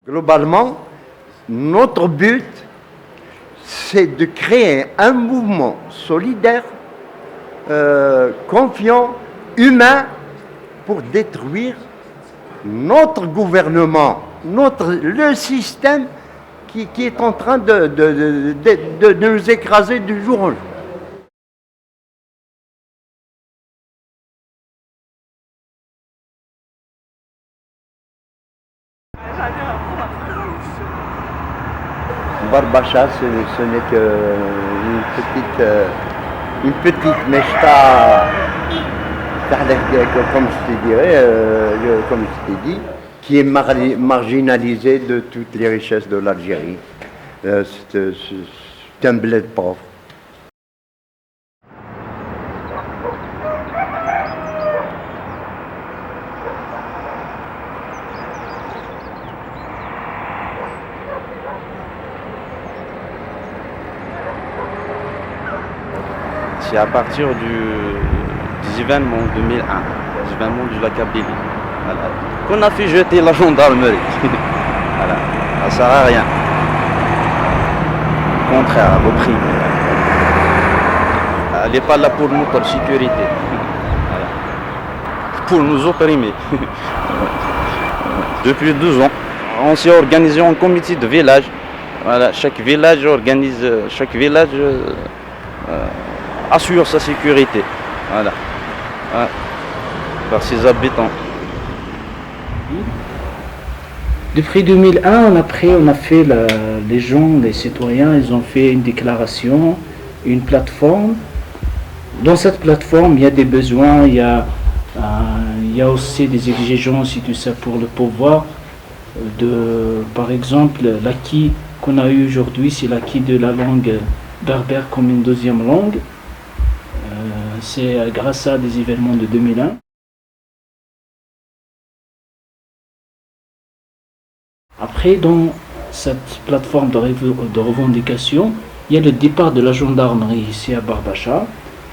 Globalement, notre but, c'est de créer un mouvement solidaire, confiant, humain, pour détruire notre gouvernement, le système qui est en train de nous écraser du jour au jour. Barbacha, ce n'est qu'une petite mechta, comme je t'ai dit, qui est marginalisée de toutes les richesses de l'Algérie. C'est un bled pauvre. C'est à partir des événements 2001, des événements de la Kabylie, voilà, qu'on a fait jeter la gendarmerie. Voilà, ça ne sert à rien. Au contraire, au prix. Elle n'est pas là pour notre sécurité, voilà, pour nous opprimer. Depuis 12 ans, on s'est organisé en comité de village. Voilà, chaque village assure sa sécurité, voilà, par ses habitants. Depuis 2001, on a fait les citoyens, ils ont fait une déclaration, une plateforme. Dans cette plateforme, il y a des besoins, il y a aussi des exigences et tout ça pour le pouvoir. Par exemple, l'acquis qu'on a eu aujourd'hui, c'est l'acquis de la langue berbère comme une deuxième langue. C'est grâce à des événements de 2001. Après, dans cette plateforme de revendication, il y a le départ de la gendarmerie ici à Barbacha,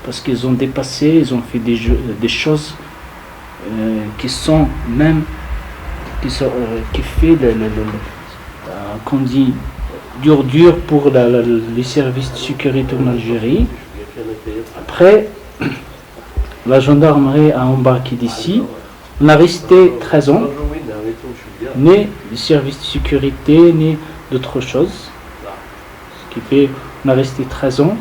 parce qu'ils ont dépassé, ils ont fait des choses qui fait qu'on dit dur pour les services de sécurité en Algérie. Après, la gendarmerie a embarqué d'ici. On a resté 13 ans, ni les services de sécurité, ni d'autres choses. Ce qui fait qu'on a resté 13 ans.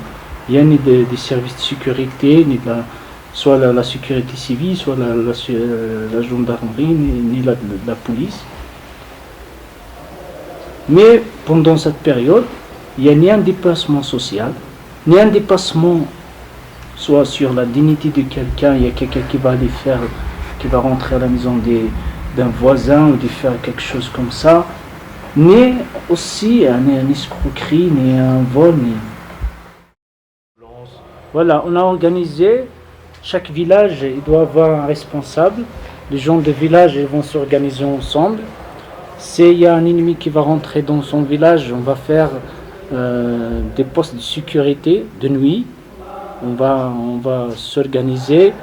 Il n'y a ni des services de sécurité, ni soit la sécurité civile, soit la gendarmerie, ni la police. Mais pendant cette période, il n'y a ni un déplacement social, ni un dépassement soit sur la dignité de quelqu'un, il y a quelqu'un qui va rentrer à la maison d'un voisin ou de faire quelque chose comme ça, ni aussi un escroquerie, ni un vol, Voilà, on a organisé, chaque village il doit avoir un responsable, les gens de village ils vont s'organiser ensemble. S'il y a un ennemi qui va rentrer dans son village, on va faire des postes de sécurité de nuit. On va s'organiser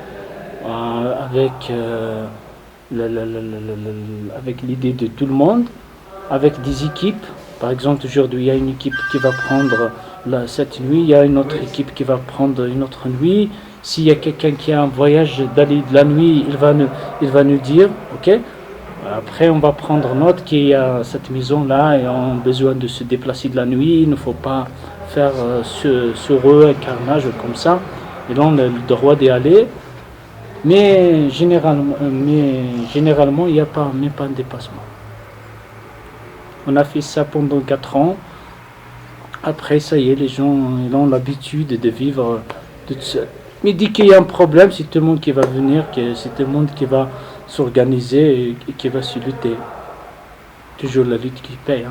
avec l'idée de tout le monde, avec des équipes. Par exemple, aujourd'hui, il y a une équipe qui va prendre cette nuit, il y a une autre équipe qui va prendre une autre nuit. S'il y a quelqu'un qui a un voyage d'aller de la nuit, il va nous dire, ok. Après, on va prendre note qu'il y a cette maison-là et on a besoin de se déplacer de la nuit. Il ne faut pas faire sur eux un carnage comme ça. Et là, on a le droit d'y aller. Mais généralement, il n'y a même pas un dépassement. On a fait ça pendant 4 ans. Après, ça y est, les gens ils ont l'habitude de vivre tout seul. Mais dès qu'il y a un problème, c'est tout le monde qui va venir, c'est tout le monde qui va s'organiser et qui va se lutter. Toujours la lutte qui paye.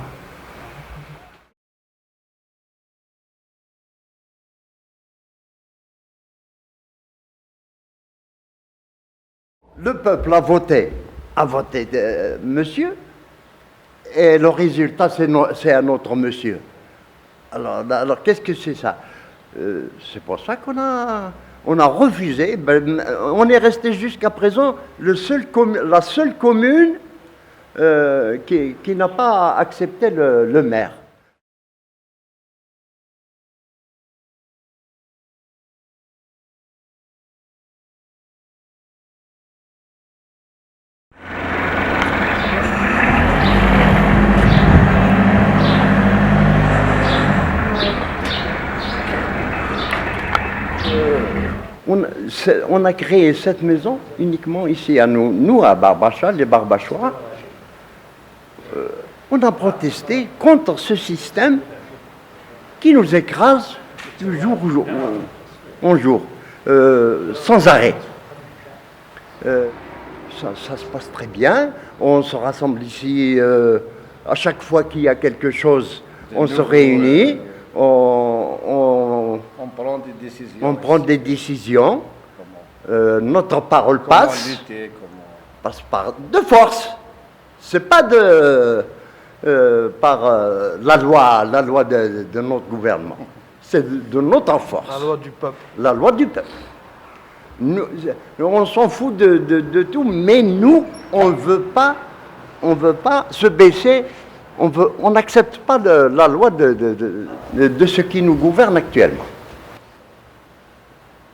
Le peuple a voté monsieur, et le résultat, c'est un autre monsieur. Alors qu'est-ce que c'est ça? C'est pour ça qu'on a refusé. On est resté jusqu'à présent la seule commune qui n'a pas accepté le maire. On a créé cette maison uniquement ici à nous. Nous, à Barbacha, les Barbachois, on a protesté contre ce système qui nous écrase du jour en jour, sans arrêt. Ça se passe très bien. On se rassemble ici à chaque fois qu'il y a quelque chose, on se réunit. On prend des décisions. Notre parole passe. Passe par de force. C'est pas par la loi de notre gouvernement. C'est de notre force. La loi du peuple. La loi du peuple. On s'en fout de tout, mais nous, on veut pas se baisser. On n'accepte pas la loi de ce qui nous gouverne actuellement.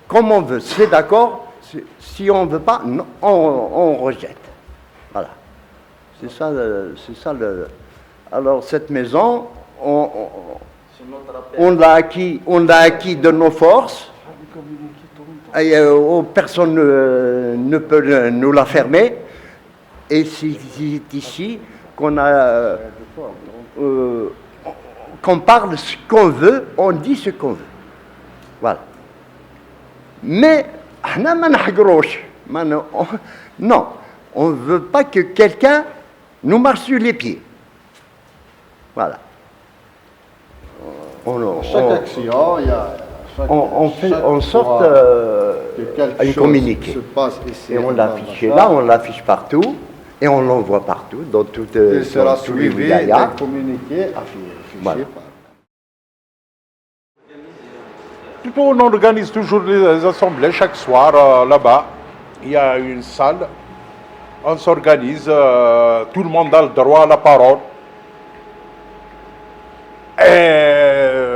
Comme on veut, c'est d'accord. Si on ne veut pas, non, on rejette. Voilà. C'est ça. Alors cette maison, on l'a acquis de nos forces. Et, personne ne peut nous la fermer. Et c'est ici qu'on parle ce qu'on veut, on dit ce qu'on veut. Voilà. Mais, non, on ne veut pas que quelqu'un nous marche sur les pieds. Voilà. Chaque action, il y a... On sort un communiqué. Et on l'affiche là, on l'affiche partout. Et on l'envoie partout, dans tous les wilayas. Communiqué affiché Voilà. Plutôt, on organise toujours les assemblées chaque soir là-bas. Il y a une salle. On s'organise. Tout le monde a le droit à la parole. Et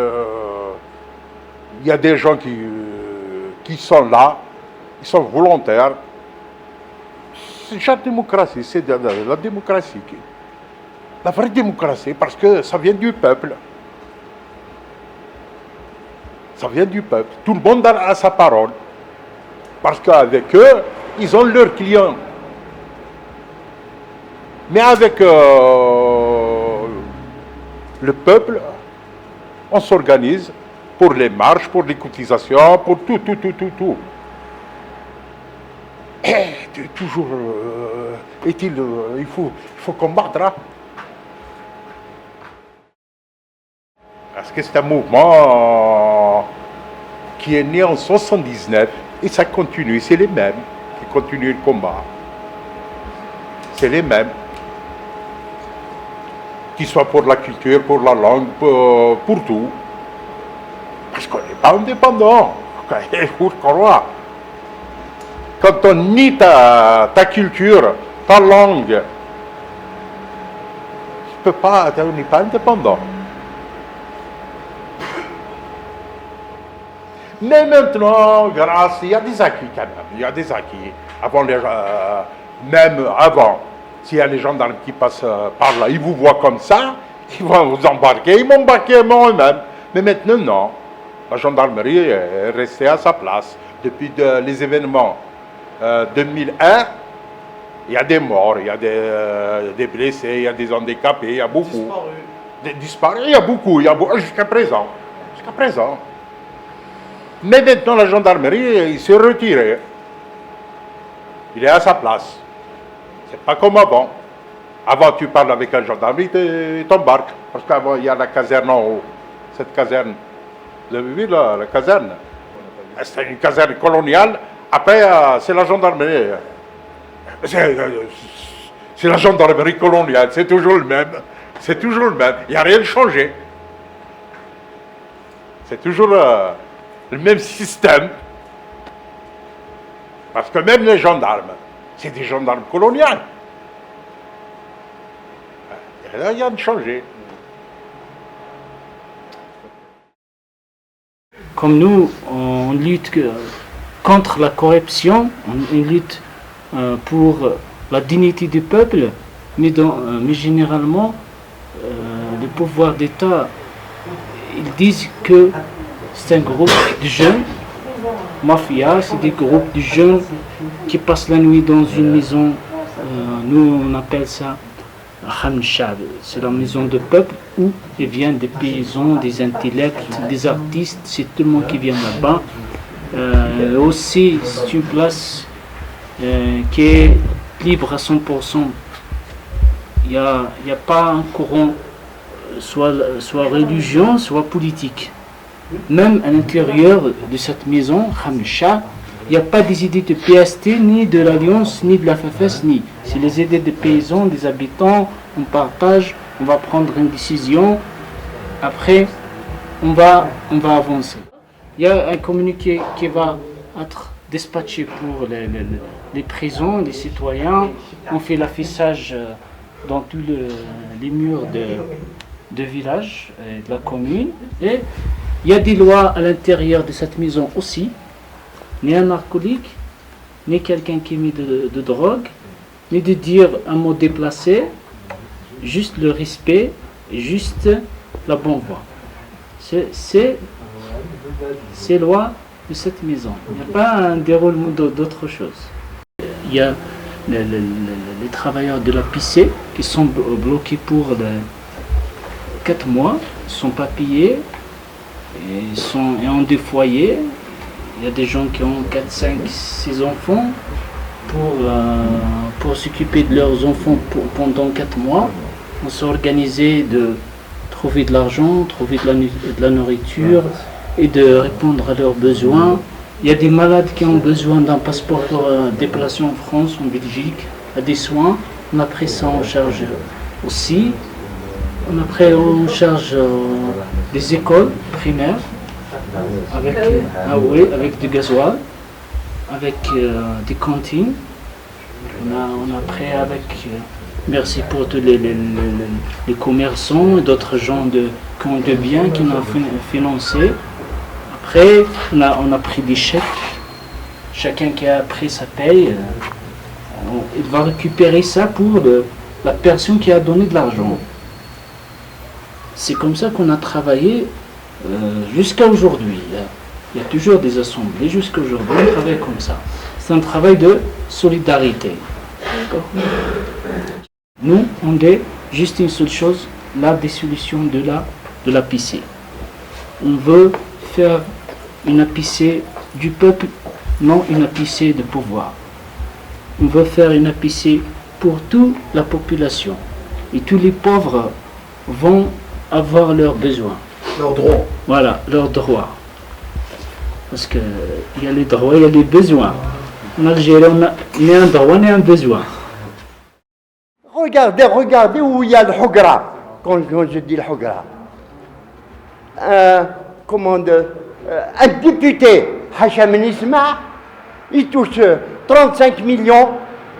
il y a des gens qui sont là. Ils sont volontaires. C'est la démocratie, c'est la démocratie. La vraie démocratie, parce que ça vient du peuple. Ça vient du peuple. Tout le monde a sa parole. Parce qu'avec eux, ils ont leurs clients. Mais avec le peuple, on s'organise pour les marches, pour les cotisations, pour tout. Et toujours, il faut combattre. Hein. Parce que c'est un mouvement qui est né en 79 et ça continue. C'est les mêmes qui continuent le combat. C'est les mêmes. Qu'ils soient pour la culture, pour la langue, pour tout. Parce qu'on n'est pas indépendant. Il faut croire. Quand on nie ta culture, ta langue, on n'est pas indépendant. Mais maintenant, il y a des acquis quand même, il y a des acquis. Même avant, s'il y a les gendarmes qui passent par là, ils vous voient comme ça, ils vont vous embarquer, ils m'embarquer moi-même. Mais maintenant, non. La gendarmerie est restée à sa place. Depuis les événements 2001, il y a des morts, il y a des blessés, il y a des handicapés, il y a beaucoup. Disparus, il y a beaucoup, jusqu'à présent. Mais maintenant, la gendarmerie, il s'est retiré. Il est à sa place. C'est pas comme avant. Avant, tu parles avec un gendarme, il t'embarque. Parce qu'avant, il y a la caserne en haut. Cette caserne. Vous avez vu là, la caserne? C'est une caserne coloniale. Après, c'est la gendarmerie. C'est la gendarmerie coloniale. C'est toujours le même. C'est toujours le même. Il n'y a rien de changé. C'est toujours le même système. Parce que même les gendarmes, c'est des gendarmes coloniaux. Rien de changé. Comme nous, on lutte contre la corruption, on lutte pour la dignité du peuple, mais généralement, le pouvoir d'État, ils disent que c'est un groupe de jeunes, mafia, c'est des groupes de jeunes qui passent la nuit dans une maison, nous on appelle ça Khamshab, c'est la maison de peuple où il vient des paysans, des intellects, des artistes, c'est tout le monde qui vient là-bas. Aussi, c'est une place qui est libre à 100%. Il n'y a pas un courant, soit religieux, soit politique. Même à l'intérieur de cette maison, Khamshab, il n'y a pas des idées de PST, ni de l'Alliance, ni de la FFS, ni. C'est les idées des paysans, des habitants, on partage, on va prendre une décision, après on va avancer. Il y a un communiqué qui va être dispatché pour les prisons, les citoyens, on fait l'affichage dans tous les murs de village, de la commune, et il y a des lois à l'intérieur de cette maison aussi. Ni un alcoolique, ni quelqu'un qui met de drogue, ni de dire un mot déplacé, juste le respect, juste la bonne voie. C'est loi de cette maison. Il n'y a pas un déroulement d'autre chose. Il y a les travailleurs de la PIC qui sont bloqués pour 4 mois, ils ne sont pas payés, et ont des foyers. Il y a des gens qui ont 4, 5, 6 enfants pour s'occuper de leurs enfants pendant 4 mois. On s'est organisé de trouver de l'argent, trouver de la nourriture et de répondre à leurs besoins. Il y a des malades qui ont besoin d'un passeport pour déplacer en France, en Belgique, à des soins. On a pris ça en charge aussi. On a pris en charge des écoles primaires. Avec du gasoil, avec des cantines. On a pris avec, merci pour tous les commerçants et d'autres gens qui ont de biens qui nous ont financé. Après, on a pris des chèques. Chacun qui a pris sa paye, il va récupérer ça pour la personne qui a donné de l'argent. C'est comme ça qu'on a travaillé jusqu'à aujourd'hui. Il y a toujours des assemblées, jusqu'à aujourd'hui, on travaille comme ça. C'est un travail de solidarité. Nous, on dit juste une seule chose, la dissolution de la APC. On veut faire une APC du peuple, non une APC de pouvoir. On veut faire une APC pour toute la population. Et tous les pauvres vont avoir leurs besoins. Leurs droits. Voilà, leurs droits. Parce qu'il y a les droits, il y a les besoins. En Algérie, on n'a ni un droit ni un besoin. Regardez où il y a le Hogra, quand je dis le Hogra. Un député, Hacham Nisma, il touche 35 millions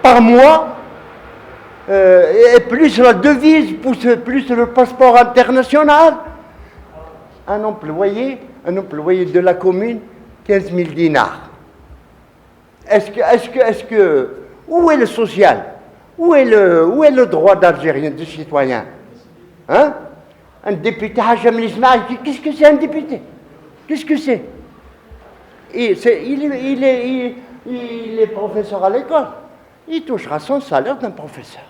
par mois, et plus la devise, plus le passeport international. Un employé de la commune, 15 000 dinars. Où est le social? Où est le droit d'Algérien, de citoyen? Hein? Un député, Hacham Nisma, qu'est-ce que c'est un député? Qu'est-ce que c'est? Il est professeur à l'école. Il touchera son salaire d'un professeur.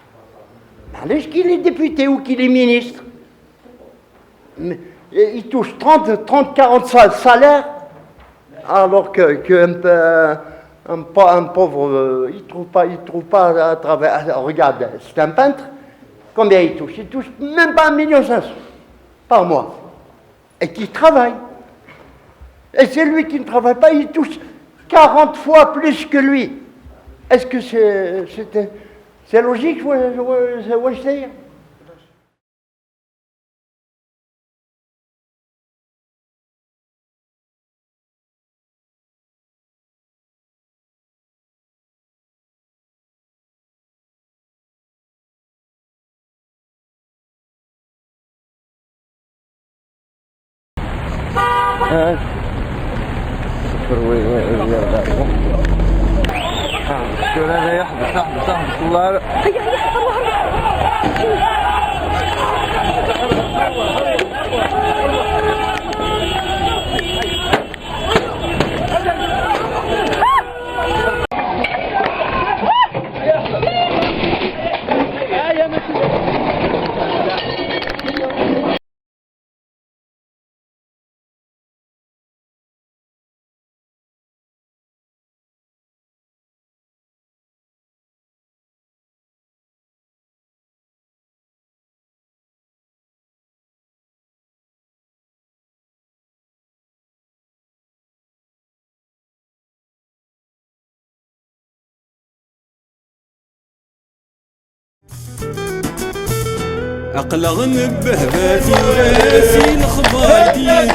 Est-ce qu'il est député ou qu'il est ministre? Il touche 30, 40 salaires, alors qu'un pauvre, il trouve pas à travers. Regarde, c'est un peintre, combien il touche? Il touche même pas 1,5 million par mois. Et qui travaille. Et c'est lui qui ne travaille pas, il touche 40 fois plus que lui. Est-ce que c'est logique, je sais? Şöyle yaptılar. أقلغ نبه باتي الخبار ديال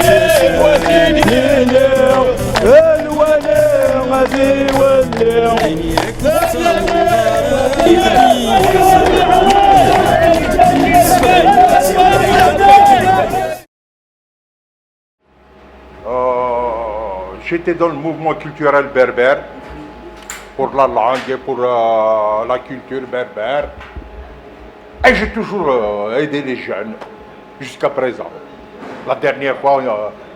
الولا غادي ولا عينيك J'étais dans le mouvement culturel berbère pour la langue et pour la culture berbère. Et j'ai toujours aidé les jeunes jusqu'à présent. La dernière fois,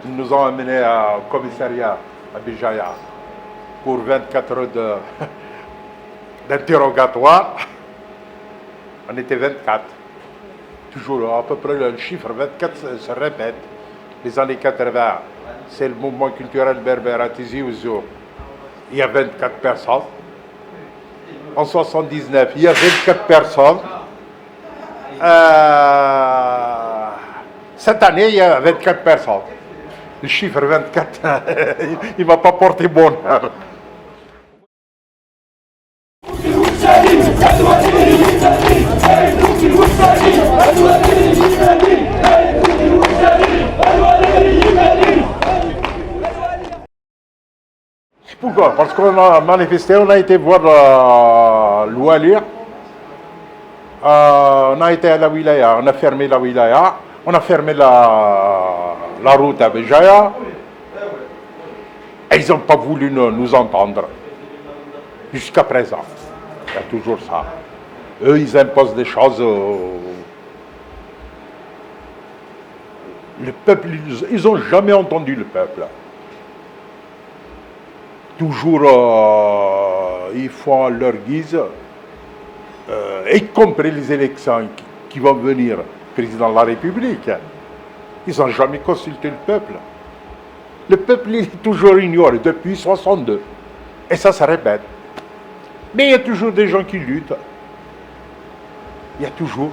ils nous ont amenés au commissariat à Bijaya pour 24 heures d'interrogatoire. On était 24. Toujours à peu près le chiffre 24 se répète. Les années 80, c'est le mouvement culturel berbère à Tizi Ouzou. Il y a 24 personnes. En 79, il y a 24 personnes. Cette année, il y a 24 personnes. Le chiffre 24, il ne va pas porter bonheur. Pourquoi? Parce qu'on a manifesté, on a été voir l'Oualir. On a été à la wilaya, on a fermé la wilaya, on a fermé la route à Bijaya. Et ils n'ont pas voulu nous entendre. Jusqu'à présent. Il y a toujours ça. Eux, ils imposent des choses. Le peuple, ils n'ont jamais entendu le peuple. Toujours, ils font leur guise. Y compris les élections qui vont venir, président de la République, ils n'ont jamais consulté le peuple. Le peuple il est toujours ignoré depuis 62. Et ça se répète. Mais il y a toujours des gens qui luttent. Il y a toujours,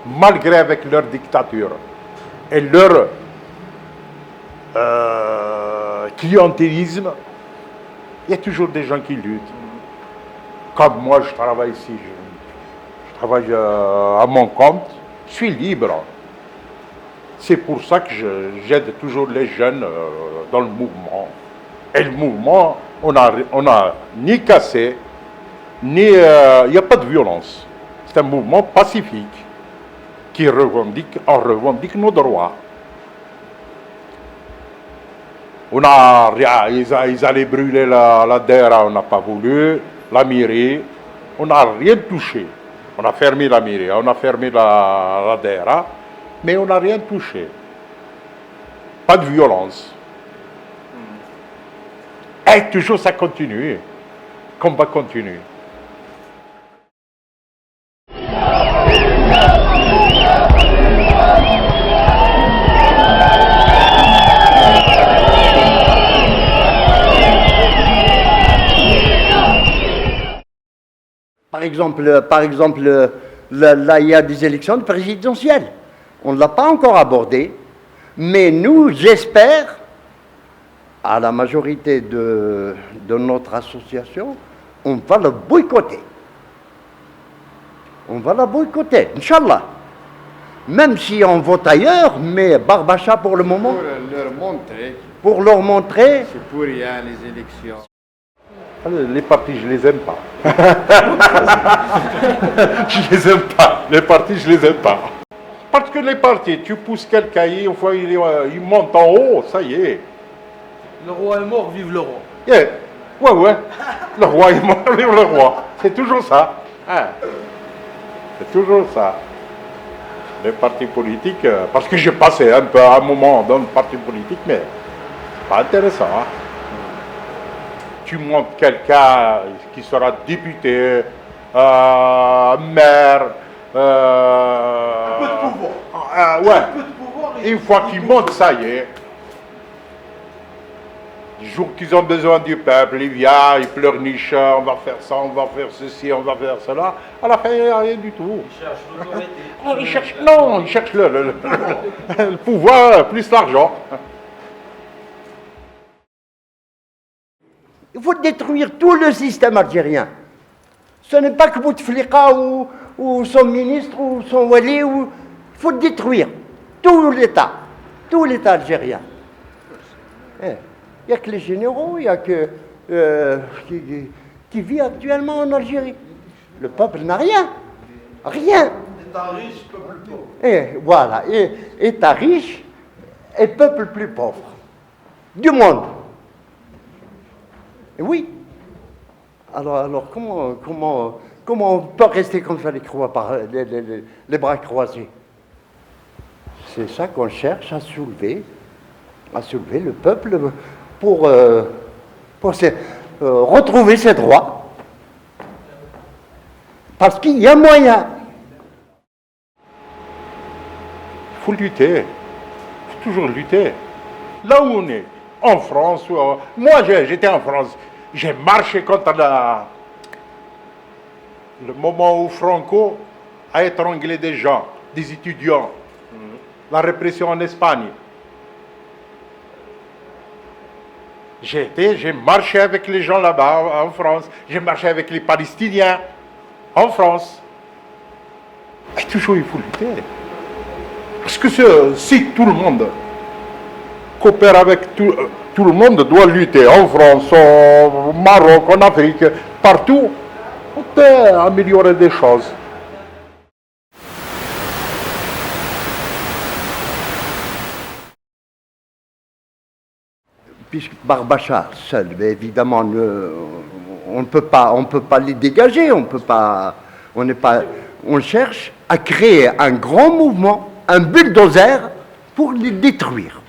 malgré avec leur dictature et leur clientélisme, il y a toujours des gens qui luttent. Comme moi, je travaille ici, je travaille à mon compte, je suis libre. C'est pour ça que j'aide toujours les jeunes dans le mouvement. Et le mouvement, on a ni cassé, ni il n'y a pas de violence. C'est un mouvement pacifique qui revendique nos droits. Ils allaient brûler la DERA, on n'a pas voulu. La mairie, on n'a rien touché. On a fermé la mairie, on a fermé la DERA, mais on n'a rien touché. Pas de violence. Et toujours ça continue. Le combat continue. Par exemple, là, il y a des élections présidentielles. On ne l'a pas encore abordé, mais nous, j'espère, à la majorité de notre association, on va le boycotter. On va la boycotter, Inch'Allah. Même si on vote ailleurs, mais Barbacha pour le moment. Pour leur montrer. C'est pour rien les élections. Les partis, je les aime pas. Je les aime pas. Les partis, je les aime pas. Parce que les partis, tu pousses quelqu'un, une fois il monte en haut, ça y est. Le roi est mort, vive le roi. Yeah. Ouais. Le roi est mort, vive le roi. C'est toujours ça. Hein. C'est toujours ça. Les partis politiques, parce que j'ai passé un peu un moment dans le parti politique, mais c'est pas intéressant. Hein. Tu montes quelqu'un qui sera député, maire. Un peu de pouvoir. Ouais. Un peu de pouvoir. Une fois qu'ils montent, ça y est. Les jours qu'ils ont besoin du peuple, ils viennent, ils pleurnichent, on va faire ça, on va faire ceci, on va faire cela. À la fin, il n'y a rien du tout. Ils cherchent le pouvoir plus l'argent. Il faut détruire tout le système algérien. Ce n'est pas que Bouteflika ou son ministre ou son wali. Il faut détruire tout l'État algérien. Il n'y a que les généraux, il n'y a que qui vit actuellement en Algérie. Le peuple n'a rien. Rien. État riche, peuple pauvre. Et voilà. Et État riche et peuple plus pauvre. Du monde. Et oui. Alors comment on peut rester comme ça les bras croisés? C'est ça qu'on cherche à soulever le peuple pour retrouver ses droits. Parce qu'il y a moyen. Il faut lutter. Il faut toujours lutter. Là où on est, en France, moi j'étais en France, j'ai marché contre le moment où Franco a étranglé des gens, des étudiants, la répression en Espagne. J'ai marché avec les gens là-bas en France, j'ai marché avec les Palestiniens en France. Et toujours il faut lutter. Parce que si tout le monde coopère avec tout le monde, doit lutter en France, au Maroc, en Afrique, partout, on peut améliorer des choses. Puisque Barbacha seul, mais évidemment, on ne peut pas les dégager, on cherche à créer un grand mouvement, un bulldozer pour les détruire.